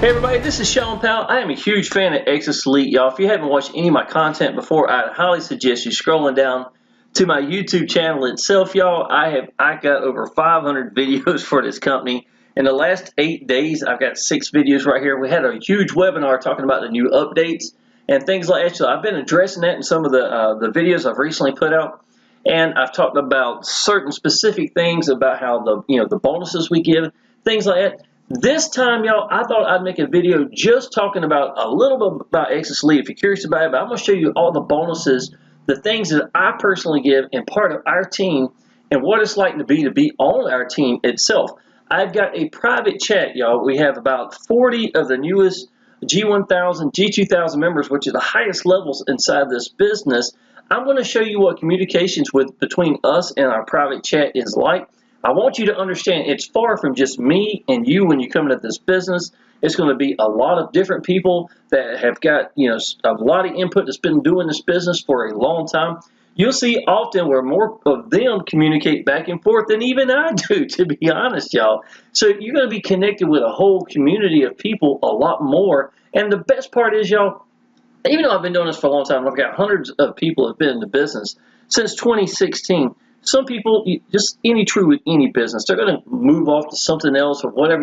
Hey everybody, this is Shawn Powell. I am a huge fan of Exitus Elite, y'all. If you haven't watched any of my content before, I'd highly suggest you scrolling down to my YouTube channel itself, y'all. I got over 500 videos for this company. In the last 8 days, I've got 6 videos right here. We had a huge webinar talking about the new updates and things like that. So I've been addressing that in some of the videos I've recently put out, and I've talked about certain specific things about how the bonuses we give, things like that. This time, y'all, I thought I'd make a video just talking about a little bit about Exitus Elite. If you're curious about it, but I'm going to show you all the bonuses, the things that I personally give and part of our team, and what it's like to be on our team itself. I've got a private chat, y'all. We have about 40 of the newest G1000, G2000 members, which are the highest levels inside this business. I'm going to show you what communications between us and our private chat is like. I want you to understand it's far from just me and you when you come into this business. It's going to be a lot of different people that have got, a lot of input that's been doing this business for a long time. You'll see often where more of them communicate back and forth than even I do, to be honest, y'all. So you're going to be connected with a whole community of people a lot more. And the best part is, y'all, even though I've been doing this for a long time, I've got hundreds of people that have been in the business since 2016. Some people, just true with any business, they're going to move off to something else or whatever,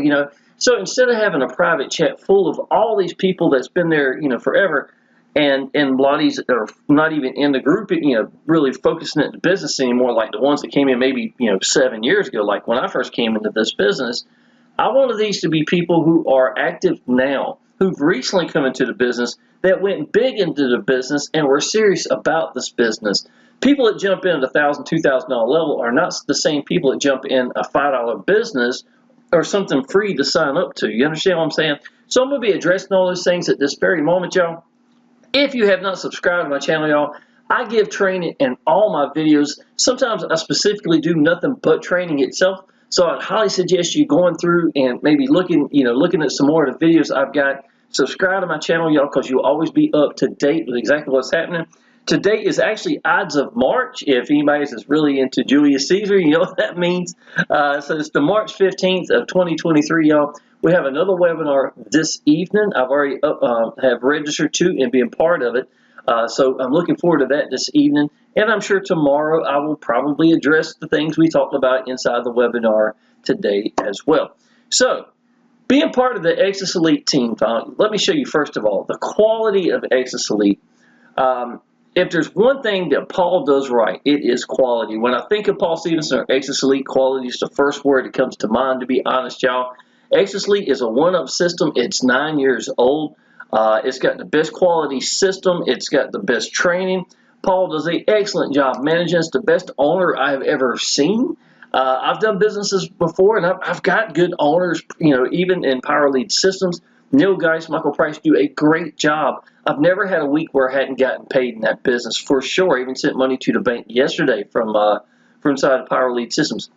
So instead of having a private chat full of all these people that's been there, forever, and a lot of these are not even in the group, really focusing at the business anymore, like the ones that came in maybe, 7 years ago, like when I first came into this business. I wanted these to be people who are active now, who've recently come into the business, that went big into the business and were serious about this business. People that jump in at $1,000, $2,000 level are not the same people that jump in a $5 business or something free to sign up to. You understand what I'm saying? So I'm going to be addressing all those things at this very moment, y'all. If you have not subscribed to my channel, y'all, I give training in all my videos. Sometimes I specifically do nothing but training itself. So I'd highly suggest you going through and maybe looking at some more of the videos I've got. Subscribe to my channel, y'all, because you'll always be up to date with exactly what's happening. Today is actually Ides of March. If anybody is really into Julius Caesar, you know what that means. So it's the March 15th of 2023, y'all. We have another webinar this evening. I've already have registered to and being part of it. So I'm looking forward to that this evening. And I'm sure tomorrow I will probably address the things we talked about inside the webinar today as well. So being part of the Exitus Elite team, let me show you first of all the quality of Exitus Elite. If there's one thing that Paul does right, it is quality. When I think of Paul Stevenson or Exitus Elite, quality is the first word that comes to mind, to be honest, y'all. Exitus Elite is a one-up system. It's 9 years old. It's got the best quality system. It's got the best training. Paul does an excellent job managing. It's the best owner I've ever seen. I've done businesses before, and I've got good owners, even in Power Lead systems. Neil Geist, Michael Price do a great job. I've never had a week where I hadn't gotten paid in that business, for sure. I even sent money to the bank yesterday from inside of Power Lead Systems.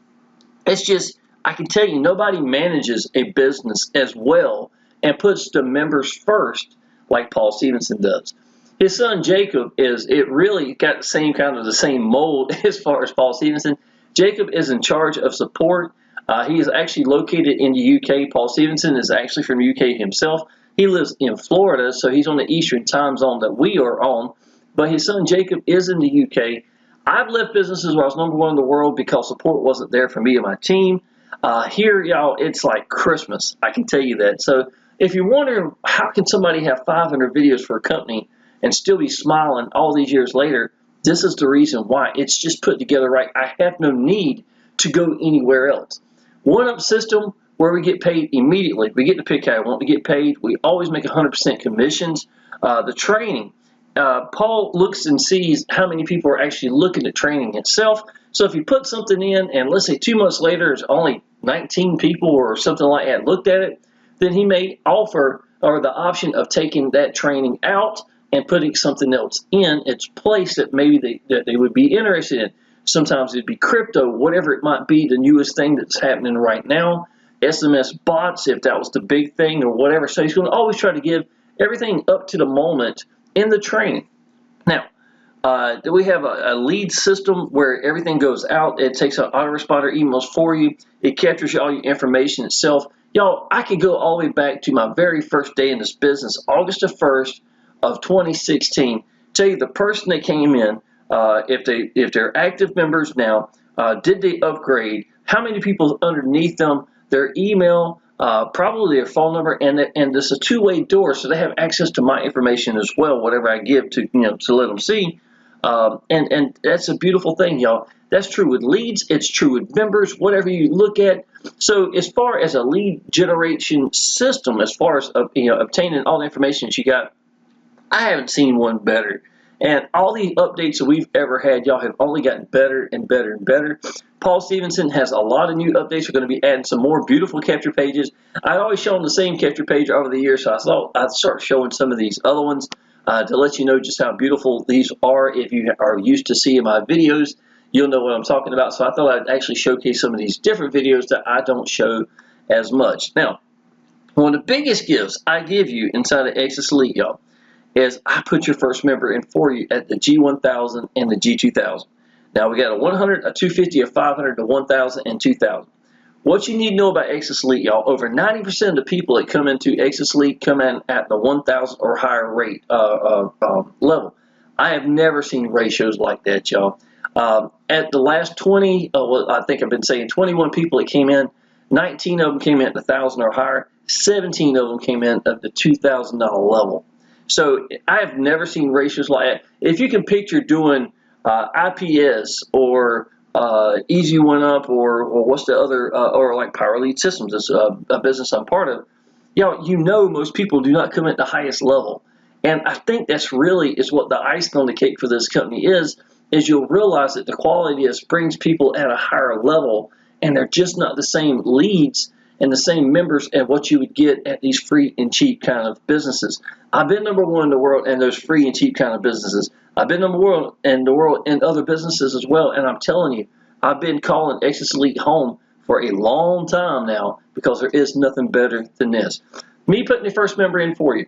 It's just, I can tell you, nobody manages a business as well and puts the members first like Paul Stevenson does. His son Jacob really got the same mold as far as Paul Stevenson. Jacob is in charge of support. He is actually located in the UK. Paul Stevenson is actually from the UK himself. He lives in Florida, so he's on the Eastern time zone that we are on. But his son Jacob is in the UK. I've left businesses where I was #1 in the world because support wasn't there for me and my team. Here, y'all, it's like Christmas. I can tell you that. So if you're wondering how can somebody have 500 videos for a company and still be smiling all these years later, this is the reason why. It's just put together right. I have no need to go anywhere else. One-up system where we get paid immediately. We get to pick how I want to get paid. We always make 100% commissions. The training, Paul looks and sees how many people are actually looking at training itself. So if you put something in and let's say 2 months later there's only 19 people or something like that looked at it, then he may offer or the option of taking that training out and putting something else in its place that maybe they would be interested in. Sometimes it'd be crypto, whatever it might be, the newest thing that's happening right now. SMS bots, if that was the big thing or whatever. So he's going to always try to give everything up to the moment in the training. Now, we have a lead system where everything goes out. It takes an autoresponder emails for you. It captures all your information itself. Y'all, I could go all the way back to my very first day in this business, August the 1st of 2016. Tell you the person that came in, if they're active members now, did they upgrade? How many people underneath them? Their email, probably their phone number, and this is a two-way door, so they have access to my information as well, whatever I give to to let them see. And that's a beautiful thing, y'all. That's true with leads. It's true with members. Whatever you look at. So as far as a lead generation system, as far as obtaining all the information that you got, I haven't seen one better. And all the updates that we've ever had, y'all, have only gotten better and better and better. Paul Stevenson has a lot of new updates. We're going to be adding some more beautiful capture pages. I'd always shown the same capture page over the years, so I thought I'd start showing some of these other ones to let you know just how beautiful these are. If you are used to seeing my videos, you'll know what I'm talking about. So I thought I'd actually showcase some of these different videos that I don't show as much. Now, one of the biggest gifts I give you inside of Exitus Elite, y'all, is I put your first member in for you at the G1000 and the G2000. Now we got a 100, a 250, a 500, a 1000, and 2000. What you need to know about Exitus Elite, y'all, over 90% of the people that come into Exitus Elite come in at the 1000 or higher rate level. I have never seen ratios like that, y'all. At the last 20, well, I think I've been saying 21 people that came in, 19 of them came in at the 1000 or higher, 17 of them came in at the $2,000 level. So I have never seen ratios like that. If you can picture doing IPS or Easy One Up or what's the other, or like Power Lead Systems, is a business I'm part of, you know most people do not come at the highest level. And I think that's really is what the icing on the cake for this company is you'll realize that the quality brings people at a higher level, and they're just not the same leads and the same members as what you would get at these free and cheap kind of businesses. I've been number one in the world in those free and cheap kind of businesses. I've been number one in the world in other businesses as well, and I'm telling you, I've been calling Exitus Elite home for a long time now because there is nothing better than this. Me putting the first member in for you.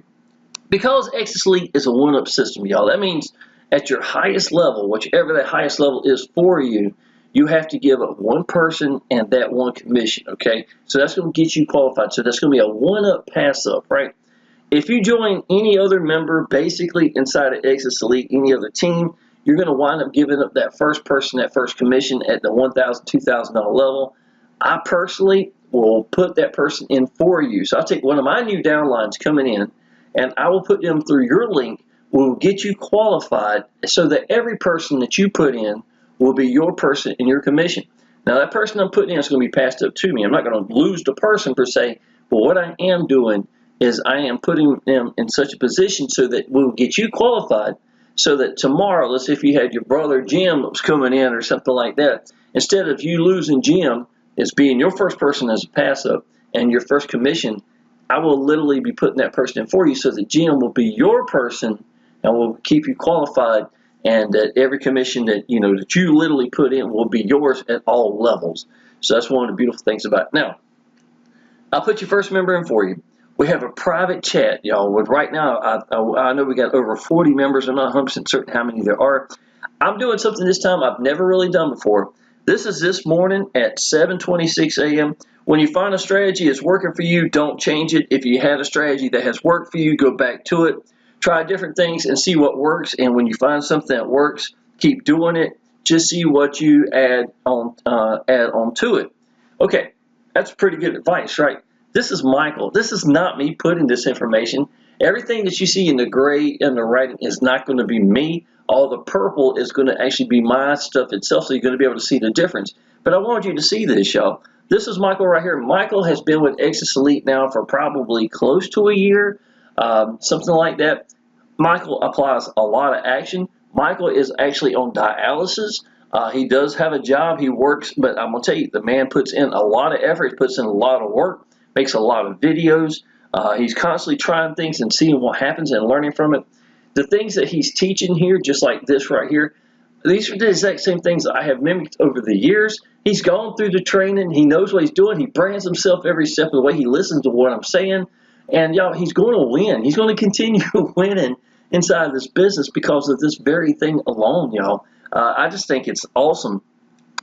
Because Exitus Elite is a one-up system, y'all, that means at your highest level, whichever that highest level is for you, you have to give up one person and that one commission, okay? So that's going to get you qualified. So that's going to be a one-up pass-up, right? If you join any other member, basically inside of Exitus Elite, any other team, you're going to wind up giving up that first person, that first commission at the $1,000, $2,000 level. I personally will put that person in for you. So I'll take one of my new downlines coming in, and I will put them through your link, will get you qualified so that every person that you put in will be your person and your commission. Now, that person I'm putting in is going to be passed up to me. I'm not going to lose the person per se, but what I am doing is I am putting them in such a position so that we'll get you qualified so that tomorrow, let's say if you had your brother Jim that was coming in or something like that, instead of you losing Jim as being your first person as a pass-up and your first commission, I will literally be putting that person in for you so that Jim will be your person and will keep you qualified, and that every commission that that you literally put in will be yours at all levels. So that's one of the beautiful things about it. Now, I'll put your first member in for you. We have a private chat, y'all. Right now, I know we got over 40 members. I'm not 100% certain how many there are. I'm doing something this time I've never really done before. This is this morning at 7:26 a.m. When you find a strategy that's working for you, don't change it. If you had a strategy that has worked for you, go back to it. Try different things and see what works. And when you find something that works, keep doing it. Just see what you add on to it. Okay, that's pretty good advice, right? This is Michael. This is not me putting this information. Everything that you see in the gray and the writing is not going to be me. All the purple is going to actually be my stuff itself, so you're going to be able to see the difference. But I want you to see this, y'all. This is Michael right here. Michael has been with Exitus Elite now for probably close to a year, something like that. Michael applies a lot of action. Michael is actually on dialysis. He does have a job. He works, but I'm going to tell you, the man puts in a lot of effort. He puts in a lot of work, makes a lot of videos. He's constantly trying things and seeing what happens and learning from it. The things that he's teaching here, just like this right here, these are the exact same things that I have mimicked over the years. He's gone through the training. He knows what he's doing. He brands himself every step of the way. He listens to what I'm saying. And y'all, he's going to win. He's going to continue winning inside of this business because of this very thing alone, y'all. I just think it's awesome.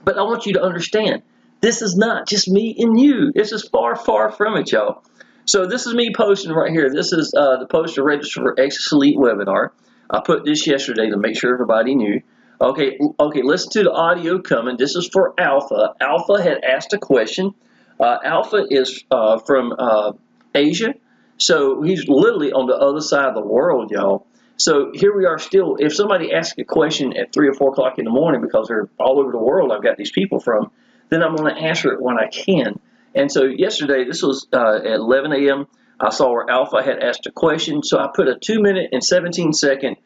But I want you to understand, This is not just me and you. This is far, far from it, y'all. So this is me posting right here. This is the post to register for Exitus Elite webinar. I put this yesterday to make sure everybody knew. Okay, listen to the audio coming. This is for Alpha. Alpha had asked a question. Alpha is from Asia, so he's literally on the other side of the world, y'all. So here we are still. If somebody asks a question at 3 or 4 o'clock in the morning, because they're all over the world, I've got these people from, then I'm going to answer it when I can. And so yesterday, this was at 11 a.m., I saw where Alpha had asked a question, so I put a 2-minute and 17-second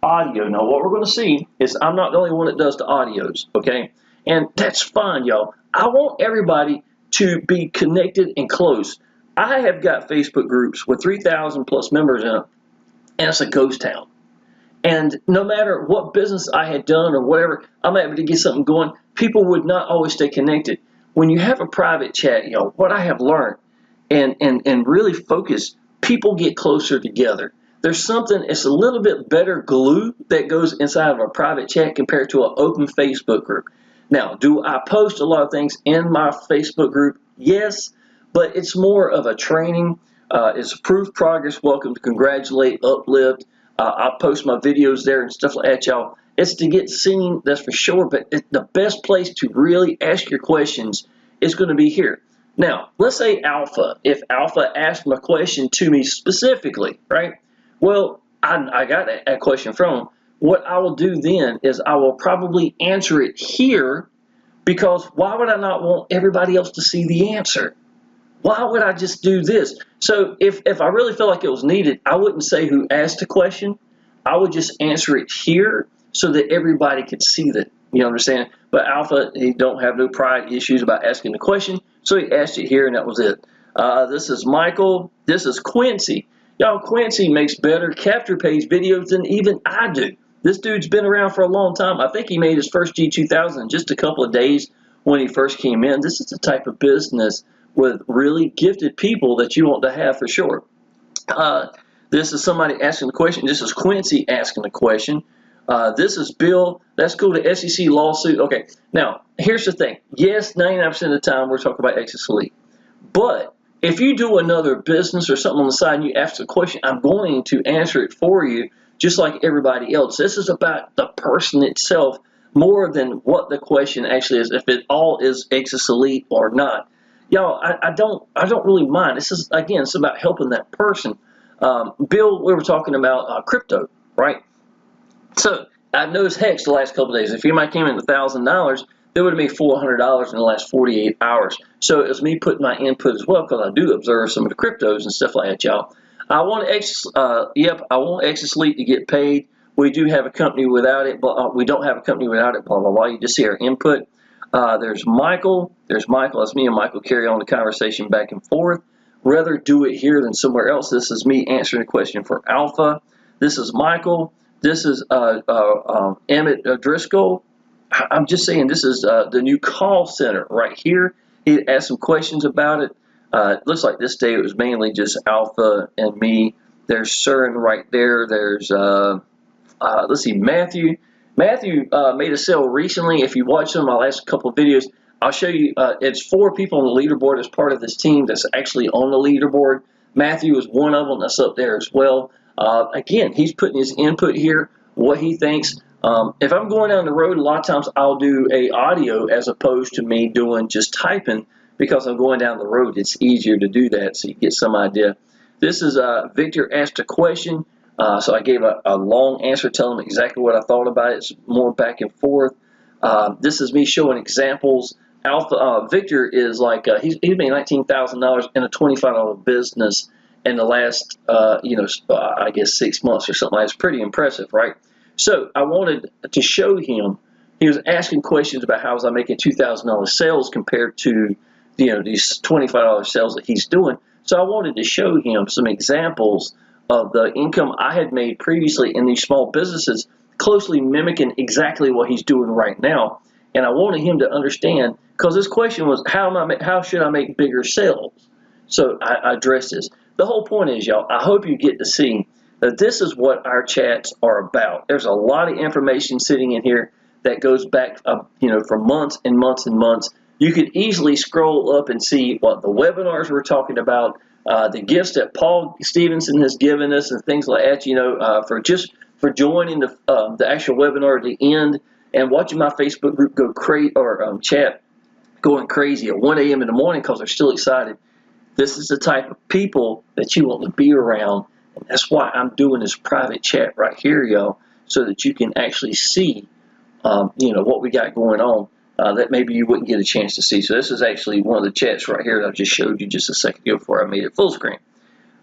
audio. Now, what we're going to see is I'm not the only one that does the audios, okay? And that's fine, y'all. I want everybody to be connected and close. I have got Facebook groups with 3,000 plus members in it, and it's a ghost town. And no matter what business I had done or whatever, I'm able to get something going. People would not always stay connected. When you have a private chat, y'all, what I have learned and really focus, people get closer together. There's something, it's a little bit better glue that goes inside of a private chat compared to an open Facebook group. Now, do I post a lot of things in my Facebook group? Yes, but it's more of a training. It's proof progress, welcome to congratulate, uplift. I post my videos there and stuff like that, y'all. It's to get seen, that's for sure, but the best place to really ask your questions is going to be here. Now, let's say Alpha, if Alpha asked my question to me specifically, right? Well, I got that question from him. What I will do then is I will probably answer it here, because why would I not want everybody else to see the answer? Why would I just do this? So if I really feel like it was needed, I wouldn't say who asked the question. I would just answer it here so that everybody could see that. You understand? But Alpha, he don't have no pride issues about asking the question, so he asked it here, and that was it. This is Michael. This is Quincy. Y'all, Quincy makes better capture page videos than even I do. This dude's been around for a long time. I think he made his first G2000 in just a couple of days when he first came in. This is the type of business with really gifted people that you want to have for sure. This is somebody asking the question. This is Quincy asking the question. This is Bill. Let's go to SEC lawsuit. Okay, now here's the thing. Yes, 99% of the time we're talking about Exitus Elite. But if you do another business or something on the side and you ask the question, I'm going to answer it for you just like everybody else. This is about the person itself more than what the question actually is, if it all is Exitus Elite or not. Y'all, I don't really mind. This is, again, it's about helping that person. Bill, we were talking about crypto, right? So I've noticed Hex the last couple of days. If you might came in $1,000, that would have made $400 in the last 48 hours. So it was me putting my input as well, because I do observe some of the cryptos and stuff like that, y'all. I want Exitus Elite to get paid. We do have a company without it, but we don't have a company without it. Blah blah blah. You just see our input. There's Michael. There's Michael. That's me and Michael carry on the conversation back and forth. Rather do it here than somewhere else. This is me answering a question for Alpha. This is Michael. This is Emmett Driscoll. I'm just saying this is the new call center right here. He asked some questions about it. Looks like this day it was mainly just Alpha and me. There's CERN right there. There's, let's see, Matthew. Matthew made a sale recently. If you watch some of my last couple of videos, I'll show you. It's 4 people on the leaderboard as part of this team that's actually on the leaderboard. Matthew is one of them that's up there as well. Again, he's putting his input here, what he thinks. If I'm going down the road, a lot of times I'll do a audio as opposed to me doing just typing, because I'm going down the road. It's easier to do that, so you get some idea. This is Victor asked a question, so I gave a long answer telling him exactly what I thought about it. It's more back and forth. This is me showing examples. Victor is like, he's made $19,000 in a $25 business in the last, I guess 6 months or something. That's pretty impressive, right? So I wanted to show him. He was asking questions about how was I making $2,000 sales compared to, these $25 sales that he's doing. So I wanted to show him some examples of the income I had made previously in these small businesses, closely mimicking exactly what he's doing right now. And I wanted him to understand, because this question was, how should I make bigger sales? So I addressed this. The whole point is, y'all, I hope you get to see that this is what our chats are about. There's a lot of information sitting in here that goes back, for months and months and months. you could easily scroll up and see what the webinars we're talking about, the gifts that Paul Stevenson has given us, and things like that. You know, for joining the actual webinar at the end and watching my Facebook group go crazy, or chat going crazy at 1 a.m. in the morning because they're still excited. This is the type of people that you want to be around, and that's why I'm doing this private chat right here, y'all, so that you can actually see, you know, what we got going on that maybe you wouldn't get a chance to see. So this is actually one of the chats right here that I just showed you just a second ago before I made it full screen.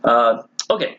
Okay,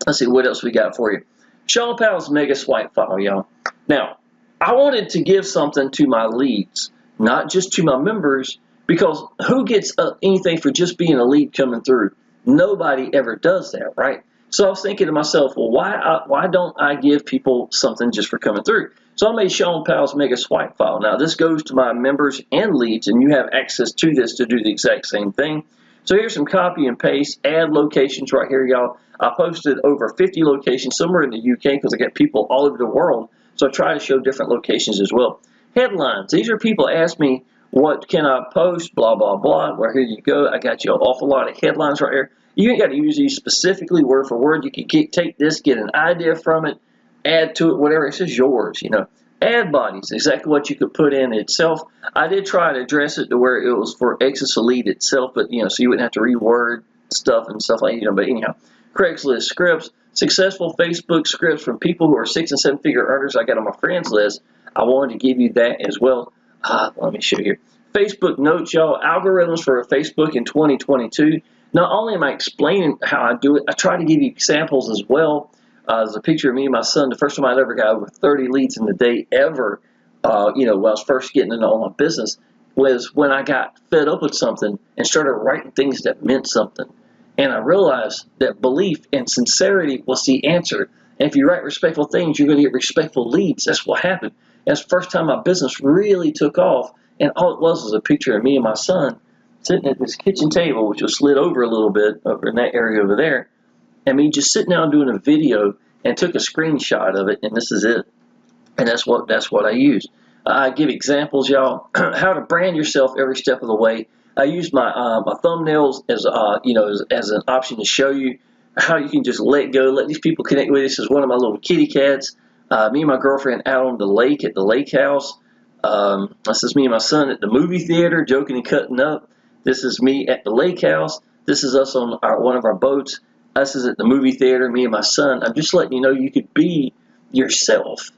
let's see what else we got for you. Shawn Powell's mega swipe file, y'all. Now, I wanted to give something to my leads, not just to my members, because who gets anything for just being a lead coming through? Nobody ever does that, right? So I was thinking to myself, well, why don't I give people something just for coming through? So I made Shawn Powell's mega swipe file. Now this goes to my members and leads, and you have access to this to do the exact same thing. So here's some copy and paste, add locations right here, y'all. I posted over 50 locations, somewhere in the UK, because I got people all over the world. So I try to show different locations as well. Headlines. These are people ask me, what can I post, blah, blah, blah. Well, here you go. I got you an awful lot of headlines right here. You ain't got to use these specifically word for word. You can take this, get an idea from it, add to it, whatever. This is yours, you know. Ad bodies, exactly what you could put in itself. I did try to address it to where it was for Exitus Elite itself, but, you know, so you wouldn't have to reword stuff and stuff like that, you know. But anyhow, Craigslist scripts, successful Facebook scripts from people who are 6- and 7-figure earners I got on my friends list. I wanted to give you that as well. Let me show you here. Facebook notes, y'all. Algorithms for Facebook in 2022. Not only am I explaining how I do it, I try to give you examples as well. There's a picture of me and my son. The first time I ever got over 30 leads in the day ever, you know, when I was first getting into all my business, was when I got fed up with something and started writing things that meant something. And I realized that belief and sincerity was the answer. And if you write respectful things, you're going to get respectful leads. That's what happened. That's the first time my business really took off. And all it was a picture of me and my son sitting at this kitchen table, which was slid over a little bit over in that area over there. And me just sitting down doing a video and took a screenshot of it, and this is it. And that's what I use. I give examples, y'all, how to brand yourself every step of the way. I use my my thumbnails as you know, as an option to show you how you can just let go, let these people connect with you. This is one of my little kitty cats. Me and my girlfriend out on the lake at the lake house. This is me and my son at the movie theater, joking and cutting up. This is me at the lake house. This is us on one of our boats. Us is at the movie theater, me and my son. I'm just letting you know you could be yourself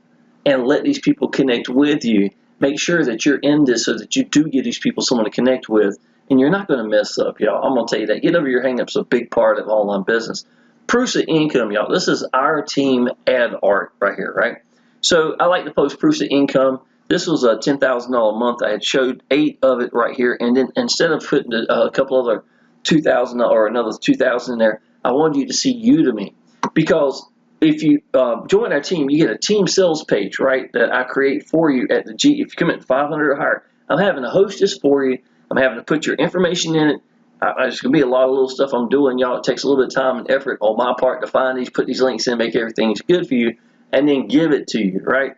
and let these people connect with you. Make sure that you're in this so that you do give these people someone to connect with, and you're not going to mess up, y'all. I'm going to tell you that. Get over your hang-ups, a big part of online business. Proofs of income, y'all. This is our team ad art right here, right? So I like to post proofs of income. This was a $10,000 a month. I had showed 8 of it right here, and then instead of putting a couple other $2,000 or another $2,000 in there, I wanted you to see Udemy, because if you join our team, you get a team sales page, right, that I create for you at the If you come in 500 or higher, I'm having to host this for you. I'm having to put your information in it. There's going to be a lot of little stuff I'm doing, y'all. It takes a little bit of time and effort on my part to find these, put these links in, make everything good for you, and then give it to you, right?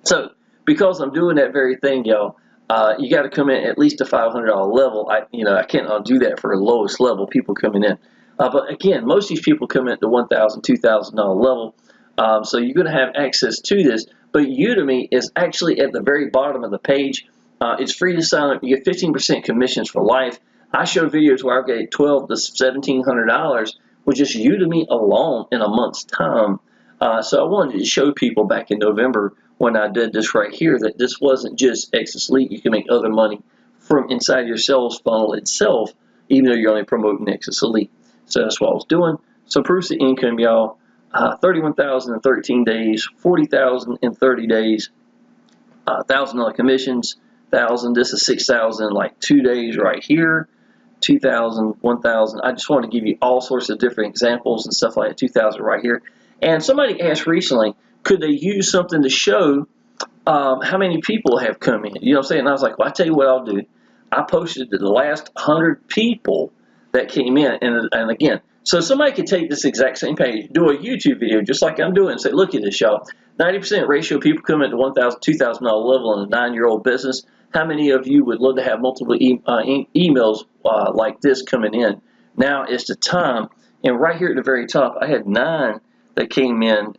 So because I'm doing that very thing, y'all, you got to come in at least a $500 level. I can't do that for the lowest level people coming in. But again, most of these people come in at the $1,000, $2,000 level. So you're going to have access to this. But Udemy is actually at the very bottom of the page. It's free to sign up. You get 15% commissions for life. I show videos where I get $1,200 to $1,700 with just Udemy alone in a month's time. So I wanted to show people back in November when I did this right here that this wasn't just Exitus Elite. You can make other money from inside your sales funnel itself, even though you're only promoting Exitus Elite. So that's what I was doing. So proofs of income, y'all. 31,000 in 13 days, 40,000 in 30 days, $1,000 commissions, 1,000. This is 6,000 in like 2 days right here. 2,000, 1,000. I just want to give you all sorts of different examples and stuff like that. 2,000 right here. And somebody asked recently, could they use something to show how many people have come in? You know what I'm saying? And I was like, well, I tell you what I'll do. I posted the last 100 people that came in, and again, so somebody could take this exact same page, do a YouTube video just like I'm doing, and say, look at this, y'all. 90% ratio of people come at the $1,000, $2,000 level in a 9-year-old business. How many of you would love to have multiple emails like this coming in? Now is the time. And right here at the very top, I had 9 that came in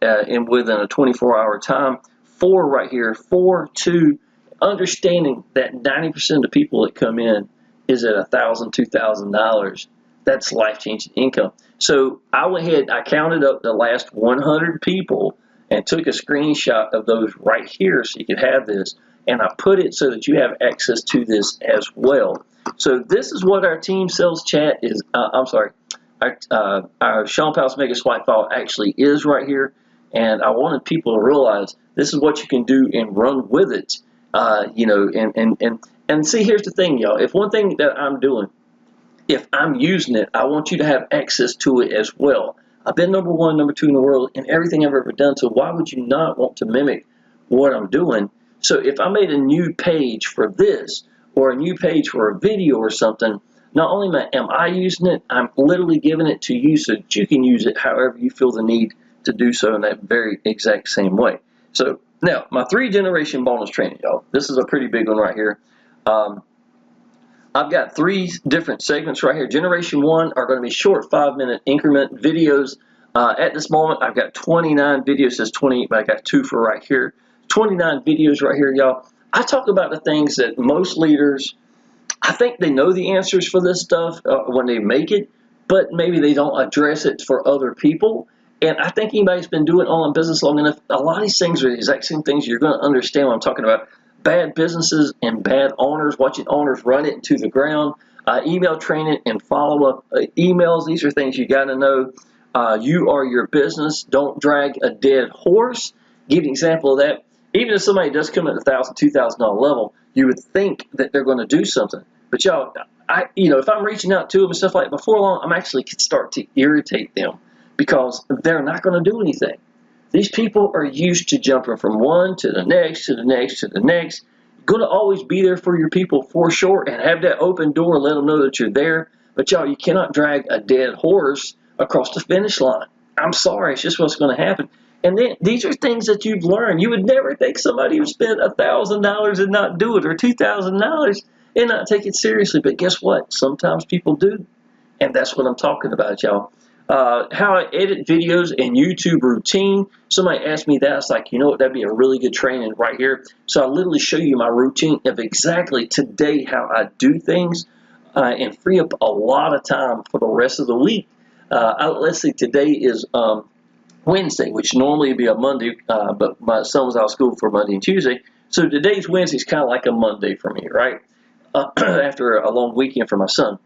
within a 24-hour time. 4 right here, 4, 2. Understanding that 90% of the people that come in is at $1,000, $2,000. That's life-changing income. So I went ahead, I counted up the last 100 people and took a screenshot of those right here so you could have this. And I put it so that you have access to this as well. So this is what our team sales chat is. Our Shawn Powell's Mega Swipe File actually is right here. And I wanted people to realize this is what you can do and run with it. And see, here's the thing, y'all. If one thing that I'm doing, if I'm using it, I want you to have access to it as well. I've been number 1, number 2 in the world in everything I've ever done. So why would you not want to mimic what I'm doing? So if I made a new page for this or a new page for a video or something, not only am I using it, I'm literally giving it to you so that you can use it however you feel the need to do so in that very exact same way. So now, my 3-generation bonus training, y'all. This is a pretty big one right here. I've got 3 different segments right here. Generation 1 are going to be short 5-minute increment videos. At this moment, I've got 29 videos. It says 28, but I got 2 for right here. 29 videos right here, y'all. I talk about the things that most leaders, I think they know the answers for this stuff when they make it, but maybe they don't address it for other people. And I think anybody's been doing online business long enough, a lot of these things are the exact same things you're going to understand what I'm talking about. Bad businesses and bad owners, watching owners run it into the ground, email training and follow-up emails. These are things you got to know. You are your business. Don't drag a dead horse. Give an example of that. Even if somebody does come at $1,000, $2,000 level, you would think that they're going to do something. But y'all, if I'm reaching out to them and stuff like that, before long, I'm actually start to irritate them because they're not going to do anything. These people are used to jumping from one to the next, to the next, to the next. You're going to always be there for your people for sure and have that open door and let them know that you're there. But y'all, you cannot drag a dead horse across the finish line. I'm sorry, it's just what's going to happen. And then these are things that you've learned. You would never think somebody who spent $1,000 and not do it, or $2,000 and not take it seriously. But guess what? Sometimes people do. And that's what I'm talking about, y'all. How I edit videos and YouTube routine. Somebody asked me that. I was like, you know what? That'd be a really good training right here. So I literally show you my routine of exactly today how I do things and free up a lot of time for the rest of the week. Let's see, today is Wednesday, which normally would be a Monday, but my son was out of school for Monday and Tuesday. So today's Wednesday is kind of like a Monday for me, right? After a long weekend for my son.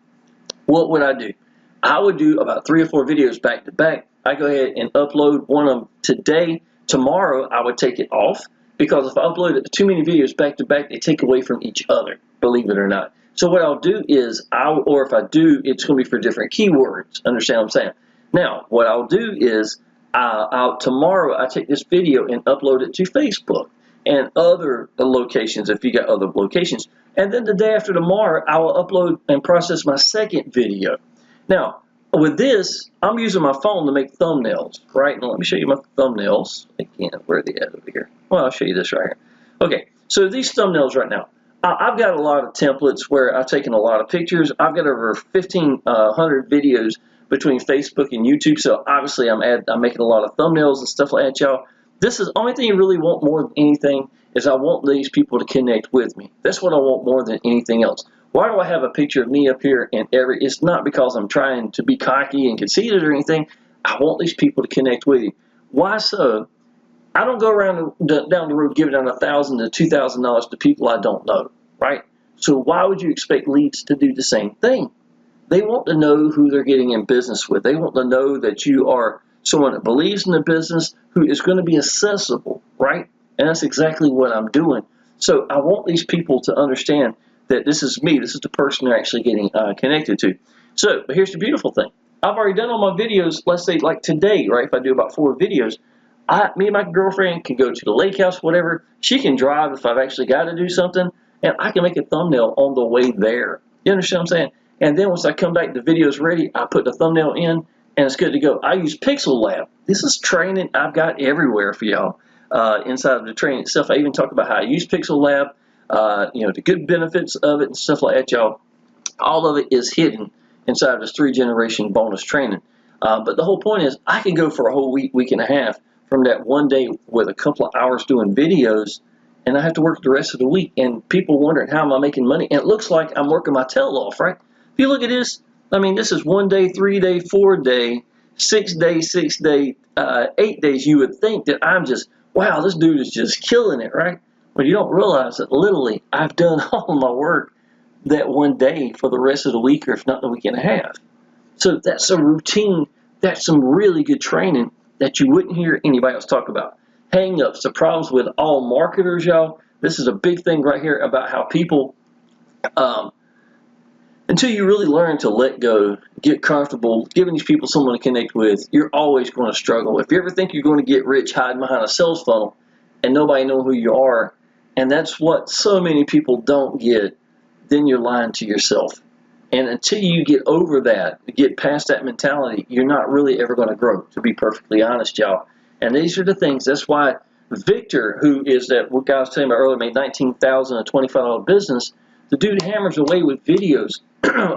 What would I do? I would do about 3 or 4 videos back to back. I go ahead and upload one of them today. Tomorrow, I would take it off because if I upload too many videos back to back, they take away from each other, believe it or not. So what I'll do is, or if I do, it's going to be for different keywords. Understand what I'm saying? Now, what I'll do is, tomorrow I take this video and upload it to Facebook and other locations if you got other locations. And then the day after tomorrow, I will upload and process my second video. Now, with this, I'm using my phone to make thumbnails, right? Now, let me show you my thumbnails. Again, where are they at over here? Well, I'll show you this right here. Okay, so these thumbnails right now, I've got a lot of templates where I've taken a lot of pictures. I've got over 1,500 videos between Facebook and YouTube, so obviously I'm making a lot of thumbnails and stuff like that, y'all. This is the only thing you really want more than anything is I want these people to connect with me. That's what I want more than anything else. Why do I have a picture of me up here in every? It's not because I'm trying to be cocky and conceited or anything. I want these people to connect with you. Why so? I don't go around down the road giving out $1,000 to $2,000 to people I don't know, right? So why would you expect leads to do the same thing? They want to know who they're getting in business with. They want to know that you are someone that believes in the business, who is going to be accessible, right? And that's exactly what I'm doing. So I want these people to understand that this is me. This is the person they're actually getting connected to. So but here's the beautiful thing. I've already done all my videos, let's say like today, right? If I do about 4 videos, me and my girlfriend can go to the lake house, whatever. She can drive if I've actually got to do something, and I can make a thumbnail on the way there. You understand what I'm saying? And then once I come back, the video's ready, I put the thumbnail in, and it's good to go. I use Pixel Lab. This is training I've got everywhere for y'all inside of the training itself. I even talk about how I use Pixel Lab. the good benefits of it and stuff like that, y'all. All of it is hidden inside of this 3-generation bonus training. But the whole point is I can go for a whole week, week and a half from that one day with a couple of hours doing videos, and I have to work the rest of the week. And people wondering, how am I making money? And it looks like I'm working my tail off, right? If you look at this, I mean, this is 1 day, 3 day, 4 day, 6 day, 6 day, 8 days. You would think that I'm just, wow, this dude is just killing it, right? But you don't realize that literally I've done all my work that one day for the rest of the week, or if not the week and a half. So that's a routine. That's some really good training that you wouldn't hear anybody else talk about. Hang-ups, the problems with all marketers, y'all. This is a big thing right here about how people, until you really learn to let go, get comfortable, giving these people someone to connect with, you're always going to struggle. If you ever think you're going to get rich hiding behind a sales funnel and nobody know who you are, and that's what so many people don't get, then you're lying to yourself. And until you get over that, get past that mentality, you're not really ever going to grow, to be perfectly honest, y'all. And these are the things. That's why Victor, who is that, what guy was telling me earlier, made $19,000 a $25 business. The dude hammers away with videos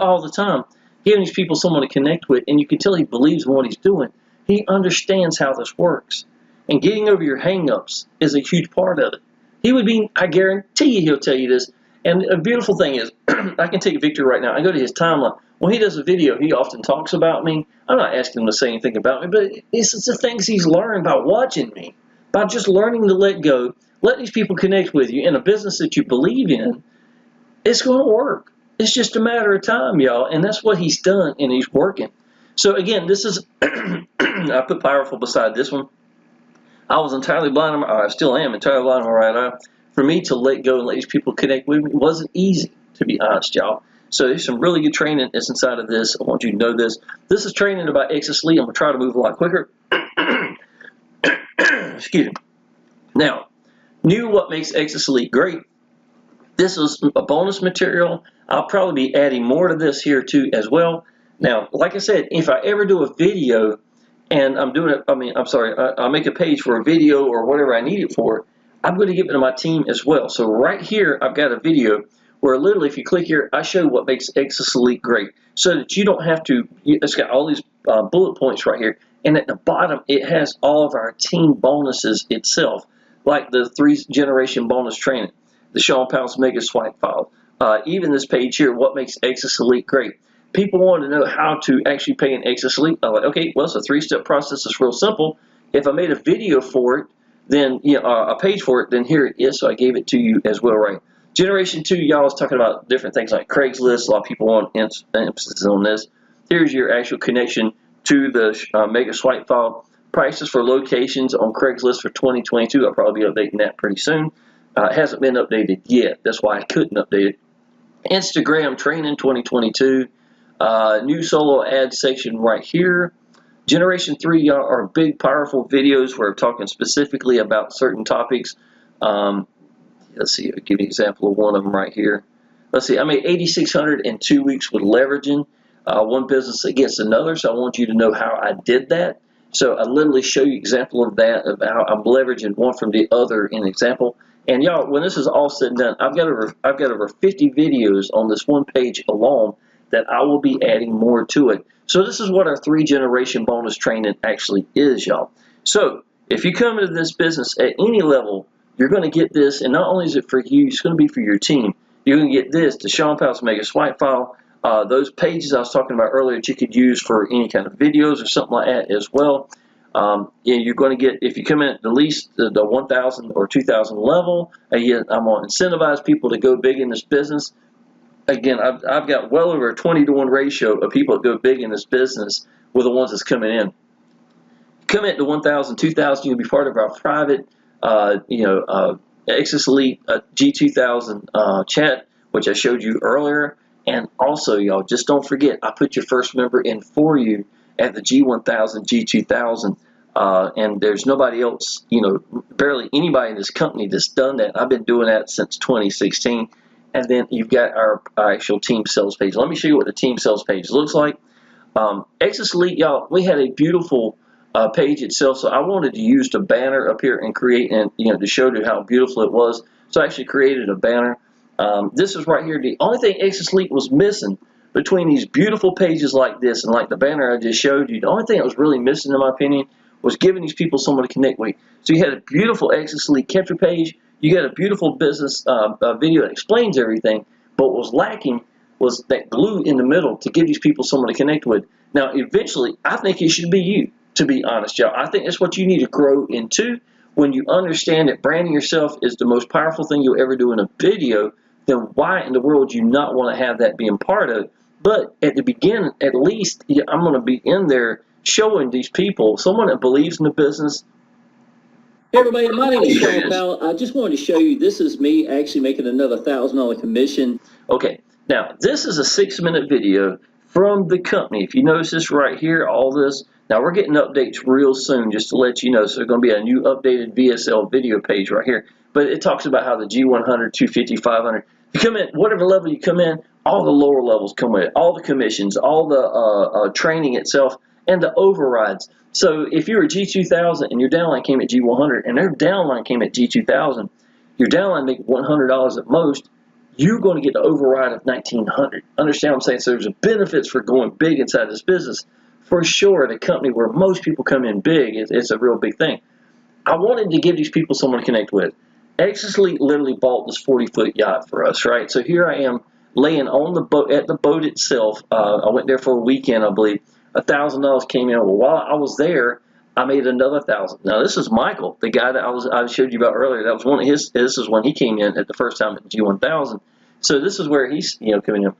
all the time, giving these people someone to connect with, and you can tell he believes in what he's doing. He understands how this works. And getting over your hang-ups is a huge part of it. He would be, I guarantee you, he'll tell you this. And a beautiful thing is, I can take Victor right now. I go to his timeline. When he does a video, he often talks about me. I'm not asking him to say anything about me, but it's the things he's learned by watching me, by just learning to let go, let these people connect with you in a business that you believe in. It's going to work. It's just a matter of time, y'all, and that's what he's done, and he's working. So again, this is, I put powerful beside this one. I was entirely blind, or I still am entirely blind in my right eye. For me to let go and let these people connect with me wasn't easy, to be honest, y'all. So there's some really good training that's inside of this. I want you to know this. This is training about Exitus Elite. I'm going to try to move a lot quicker. Excuse me. Now, knew what makes Exitus Elite great. This is a bonus material. I'll probably be adding more to this here too as well. Now, like I said, if I ever do a video and I'm doing it, I'll make a page for a video or whatever I need it for, I'm going to give it to my team as well. So right here, I've got a video where literally if you click here, I show what makes Exitus Elite great, so that you don't have to, it's got all these bullet points right here. And at the bottom, it has all of our team bonuses itself, like the 3-generation bonus training, the Shawn Powell's mega swipe file, even this page here, what makes Exitus Elite great. People want to know how to actually pay an Exitus Elite. I'm like, okay, well, it's a 3-step process. It's real simple. If I made a video for it, then a page for it, then here it is. So I gave it to you as well, right? Generation 2, y'all was talking about different things like Craigslist. A lot of people want emphasis on this. Here's your actual connection to the mega swipe file. Prices for locations on Craigslist for 2022. I'll probably be updating that pretty soon. It hasn't been updated yet. That's why I couldn't update it. Instagram training 2022. New solo ad section right here. Generation 3, y'all, are big, powerful videos where we're talking specifically about certain topics. Let's see, I'll give you an example of one of them right here. Let's see, I made $8,600 in 2 weeks with leveraging one business against another, so I want you to know how I did that. So I literally show you an example of that, of how I'm leveraging one from the other in example. And y'all, when this is all said and done, I've got over 50 videos on this one page alone that I will be adding more to it. So this is what our 3-generation bonus training actually is, y'all. So if you come into this business at any level, you're going to get this, and not only is it for you, it's going to be for your team. You're going to get this, the Shawn Powell's mega swipe file, those pages I was talking about earlier that you could use for any kind of videos or something like that as well. You're going to get, if you come in at least the 1,000 or 2,000 level, again, I'm going to incentivize people to go big in this business. Again, I've got well over a 20-to-1 ratio of people that go big in this business with the ones that's coming in. Come in to 1,000, 2,000, you can be part of our private, Exitus Elite G2000 chat, which I showed you earlier. And also, y'all, just don't forget, I put your first member in for you at the G1000, G2000. And there's nobody else, barely anybody in this company that's done that. I've been doing that since 2016. And then you've got our actual team sales page. Let me show you what the team sales page looks like. Exitus Elite, y'all, we had a beautiful page itself, so I wanted to use the banner up here and create, and to show you how beautiful it was. So I actually created a banner. This is right here. The only thing Exitus Elite was missing between these beautiful pages like this and like the banner I just showed you, the only thing that was really missing, in my opinion, was giving these people someone to connect with. So you had a beautiful Exitus Elite capture page. You got a beautiful business video that explains everything. But what was lacking was that glue in the middle to give these people someone to connect with. Now, eventually, I think it should be you, to be honest, y'all. I think that's what you need to grow into. When you understand that branding yourself is the most powerful thing you'll ever do in a video, then why in the world would you not want to have that being part of it? But at the beginning, at least, I'm going to be in there showing these people, someone that believes in the business. Hey everybody, my name is Shawn Powell. I just wanted to show you, this is me actually making another $1,000 commission. Okay, now this is a 6-minute video from the company. If you notice this right here, all this, now we're getting updates real soon, just to let you know. So there's going to be a new updated VSL video page right here. But it talks about how the G100, 250, 500, you come in, whatever level you come in, all the lower levels come with it, all the commissions, all the training itself, and the overrides. So if you're a G2000 and your downline came at G100 and their downline came at G2000, your downline make $100 at most, you're going to get the override of $1,900. Understand what I'm saying? So there's benefits for going big inside this business. For sure, at a company where most people come in big, it's a real big thing. I wanted to give these people someone to connect with. Exitus Elite literally bought this 40-foot yacht for us, right? So here I am laying on the boat, at the boat itself. I went there for a weekend, I believe. $1,000 came in. Well, while I was there, I made another $1,000. Now this is Michael, the guy that I showed you about earlier. That was one of his. This is when he came in at the first time at G1000. So this is where he's coming in.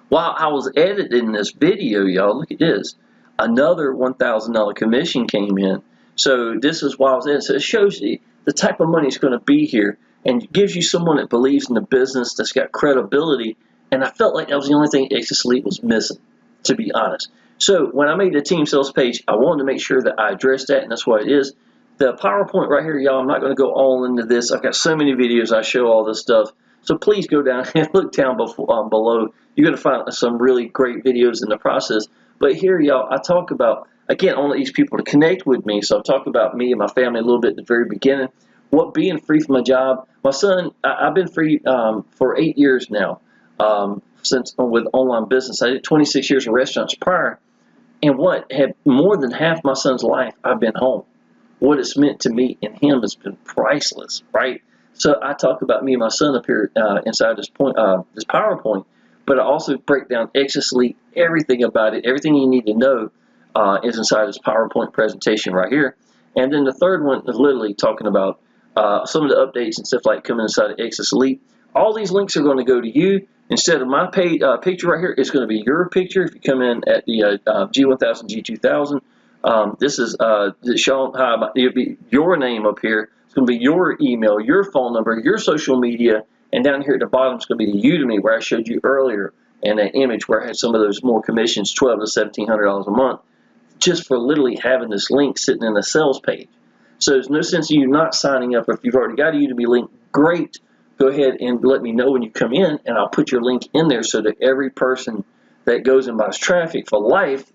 While I was editing this video, y'all, look at this. Another $1,000 commission came in. So this is why I was editing. So it shows you the type of money is going to be here, and gives you someone that believes in the business, that's got credibility. And I felt like that was the only thing Exitus Elite was missing, to be honest. So when I made the team sales page, I wanted to make sure that I addressed that, and that's what it is. The PowerPoint right here, y'all, I'm not going to go all into this. I've got so many videos I show all this stuff. So please go down and look down below. You're going to find some really great videos in the process. But here, y'all, I talk about, again, I want these people to connect with me. So I talk about me and my family a little bit at the very beginning. What being free from my job. My son, I've been free for 8 years now since with online business. I did 26 years of restaurants prior. And what had more than half my son's life, I've been home. What it's meant to me and him has been priceless, right? So I talk about me and my son up here inside this PowerPoint, but I also break down Exitus Elite, everything about it, everything you need to know is inside this PowerPoint presentation right here. And then the third one is literally talking about some of the updates and stuff like coming inside of Exitus Elite. All these links are going to go to you. Instead of my picture right here, it's going to be your picture if you come in at the G1000, G2000. This is Shawn. It'll be your name up here. It's going to be your email, your phone number, your social media, and down here at the bottom it's going to be the Udemy where I showed you earlier, and that image where I had some of those more commissions, $1,200 to $1,700 a month, just for literally having this link sitting in the sales page. So there's no sense in you not signing up. If you've already got a Udemy link, great. Go ahead and let me know when you come in, and I'll put your link in there so that every person that goes and buys traffic for life,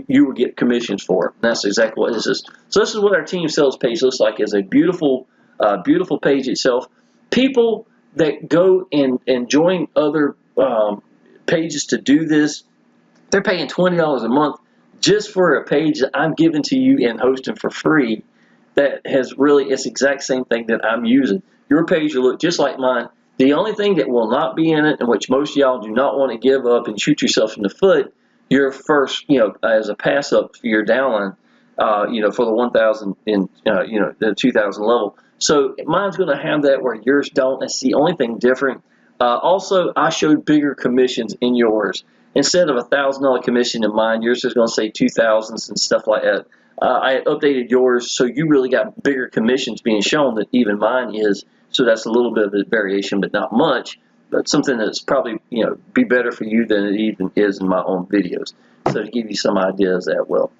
you will get commissions for it. And that's exactly what this is. So this is what our team sales page looks like. It's a beautiful, beautiful page itself. People that go and join other pages to do this, they're paying $20 a month just for a page that I'm giving to you and hosting for free. That has really, it's the exact same thing that I'm using. Your page will look just like mine. The only thing that will not be in it, and which most of y'all do not want to give up and shoot yourself in the foot, your first, as a pass up for your downline, for the 1,000 in, the 2,000 level. So mine's going to have that where yours don't. That's the only thing different. Also, I showed bigger commissions in yours. Instead of $1,000 commission in mine, yours is going to say 2,000s and stuff like that. I updated yours, so you really got bigger commissions being shown than even mine is. So that's a little bit of a variation, but not much. But something that's probably be better for you than it even is in my own videos. So to give you some ideas that well.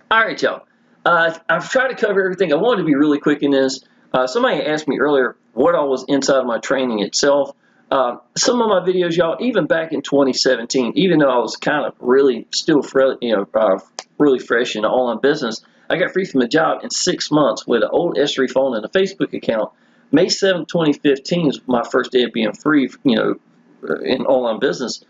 All right, y'all. I've tried to cover everything. I wanted to be really quick in this. Somebody asked me earlier what all was inside of my training itself. Some of my videos, y'all, even back in 2017, even though I was kind of really still really fresh in the online business, I got free from the job in 6 months with an old S3 phone and a Facebook account. May 7th, 2015 is my first day of being free, in online business.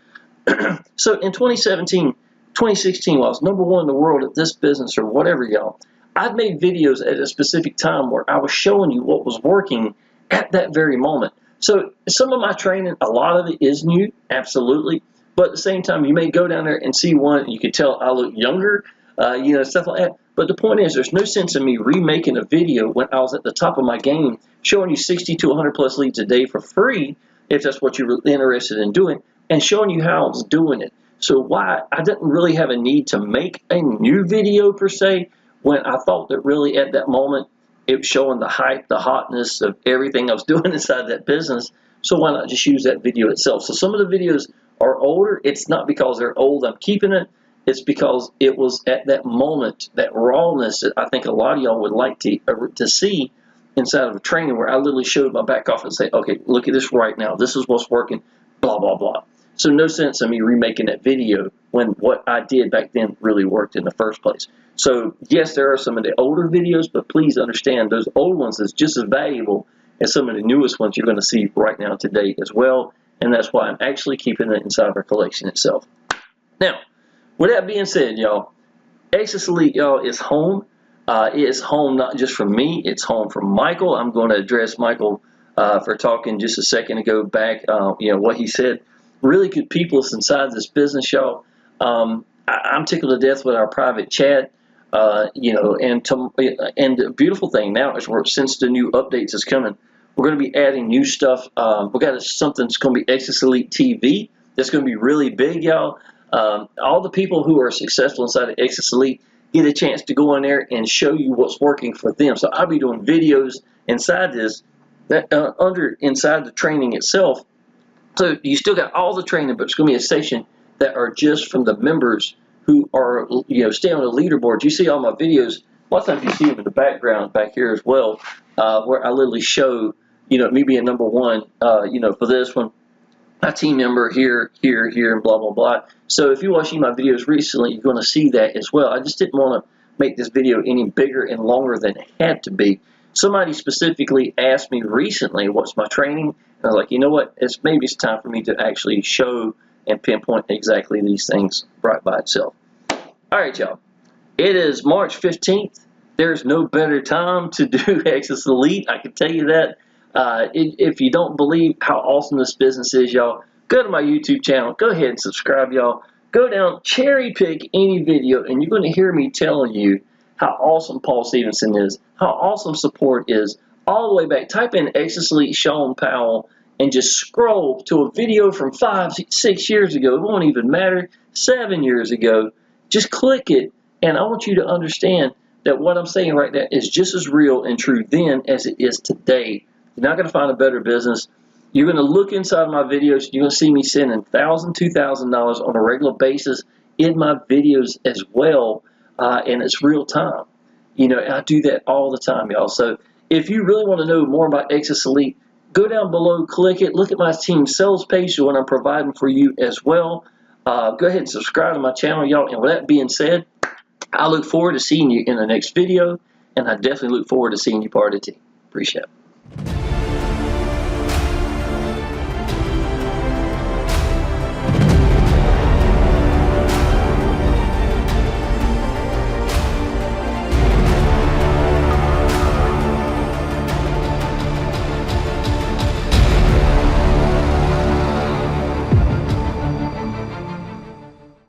So in 2017, 2016, while I was #1 in the world at this business or whatever, y'all, I've made videos at a specific time where I was showing you what was working at that very moment. So some of my training, a lot of it is new, absolutely. But at the same time, you may go down there and see one, and you can tell I look younger, stuff like that. But the point is, there's no sense in me remaking a video when I was at the top of my game, showing you 60 to 100 plus leads a day for free, if that's what you're interested in doing, and showing you how I was doing it. So why I didn't really have a need to make a new video per se, when I thought that really at that moment it was showing the hype, the hotness of everything I was doing inside that business. So why not just use that video itself? So some of the videos are older. It's not because they're old I'm keeping it. It's because it was at that moment, that rawness that I think a lot of y'all would like to see inside of a training, where I literally showed my back off and say, okay, look at this right now. This is what's working, blah, blah, blah. So no sense in me remaking that video when what I did back then really worked in the first place. So yes, there are some of the older videos, but please understand those old ones is just as valuable as some of the newest ones you're going to see right now today as well. And that's why I'm actually keeping it inside of our collection itself. Now, with that being said, y'all, Exitus Elite, y'all, is home. It is home not just for me, it's home for Michael. I'm going to address Michael for talking just a second ago back, what he said. Really good people inside this business, y'all. I'm tickled to death with our private chat, and the beautiful thing now is since the new updates is coming, we're going to be adding new stuff. We got something that's going to be Exitus Elite TV. That's going to be really big, y'all. All the people who are successful inside of Exitus Elite get a chance to go in there and show you what's working for them. So I'll be doing videos inside this, inside the training itself. So you still got all the training, but it's going to be a section that are just from the members who are, stay on the leaderboard. You see all my videos. A lot of times you see them in the background back here as well, where I literally show, me being #1, for this one, my team member here, and blah, blah, blah. So if you watch my videos recently, you're going to see that as well. I just didn't want to make this video any bigger and longer than it had to be. Somebody specifically asked me recently, what's my training? And I was like, you know what? Maybe it's time for me to actually show and pinpoint exactly these things right by itself. All right, y'all. It is March 15th. There's no better time to do Exitus Elite. I can tell you that. If you don't believe how awesome this business is, y'all, go to my YouTube channel. Go ahead and subscribe, y'all. Go down, cherry pick any video, and you're going to hear me telling you how awesome Paul Stevenson is, how awesome support is, all the way back. Type in Exitus Elite Shawn Powell and just scroll to a video from 5, 6 years ago. It won't even matter. 7 years ago. Just click it, and I want you to understand that what I'm saying right now is just as real and true then as it is today. You're not going to find a better business. You're going to look inside my videos. You're going to see me sending $1,000, $2,000 on a regular basis in my videos as well, and it's real time. I do that all the time, y'all. So if you really want to know more about Exitus Elite, go down below, click it, look at my team sales page, what I'm providing for you as well. Go ahead and subscribe to my channel, y'all. And with that being said, I look forward to seeing you in the next video, and I definitely look forward to seeing you part of the team. Appreciate it.